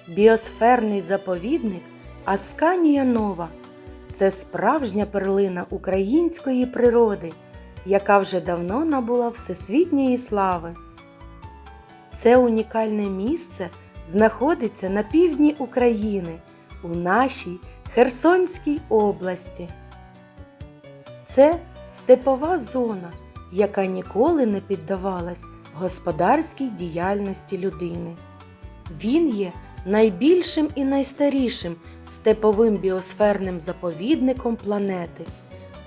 Біосферний заповідник Асканія Нова – це справжня перлина української природи, яка вже давно набула всесвітньої слави. Це унікальне місце знаходиться на півдні України, у нашій Херсонській області. Це степова зона, яка ніколи не піддавалась господарській діяльності людини. Він є найбільшим і найстарішим степовим біосферним заповідником планети.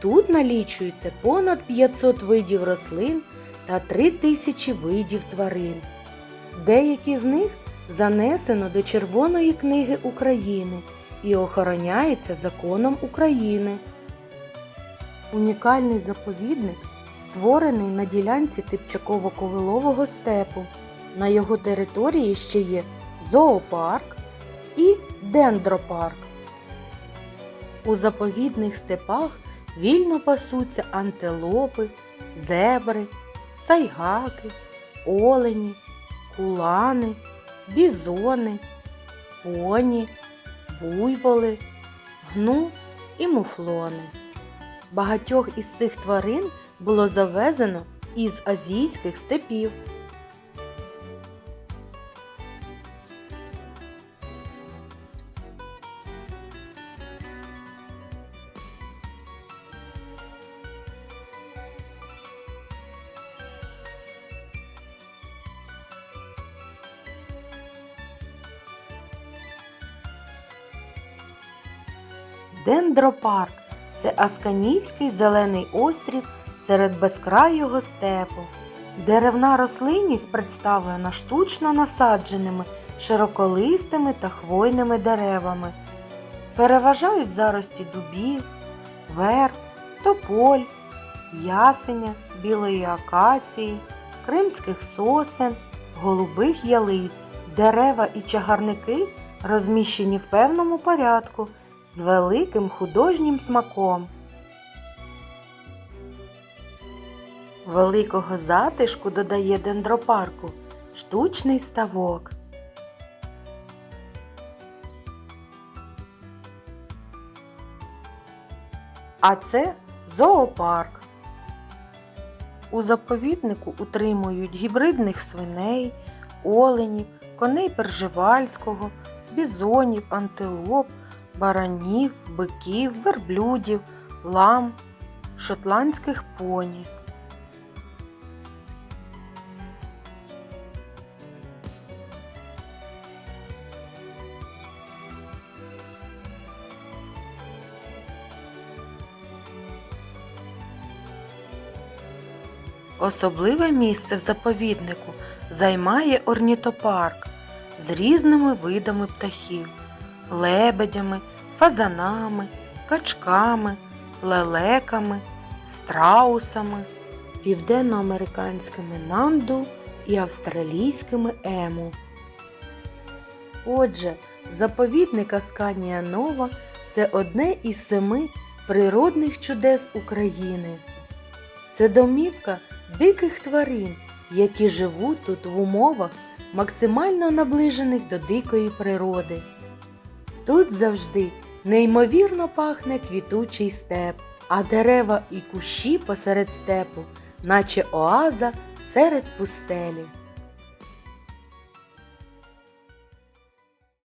Тут налічується понад 500 видів рослин та 3000 видів тварин. Деякі з них занесено до Червоної книги України і охороняється законом України. Унікальний заповідник створений на ділянці Типчаково-Ковилового степу. На його території ще є зоопарк і дендропарк. У заповідних степах вільно пасуться антилопи, зебри, сайгаки, олені, кулани, бізони, поні, буйволи, гну і муфлони. Багатьох із цих тварин було завезено із азійських степів. Дендропарк – це Асканійський зелений острів серед безкрайого степу. Деревна рослинність представлена штучно насадженими широколистими та хвойними деревами. Переважають зарості дубів, верб, тополь, ясеня, білої акації, кримських сосен, голубих ялиць. Дерева і чагарники розміщені в певному порядку, з великим художнім смаком. Великого затишку додає дендропарку штучний ставок. А це зоопарк. У заповіднику утримують гібридних свиней, оленів, коней Пржевальського, бізонів, антилоп, баранів, биків, верблюдів, лам, шотландських поні. Особливе місце в заповіднику займає орнітопарк з різними видами птахів – лебедями, фазанами, качками, лелеками, страусами, південноамериканськими нанду і австралійськими ему. Отже, заповідник Асканія Нова – це одне із 7 природних чудес України. Це домівка диких тварин, які живуть тут в умовах, максимально наближених до дикої природи. Тут завжди неймовірно пахне квітучий степ, а дерева і кущі посеред степу, наче оаза серед пустелі.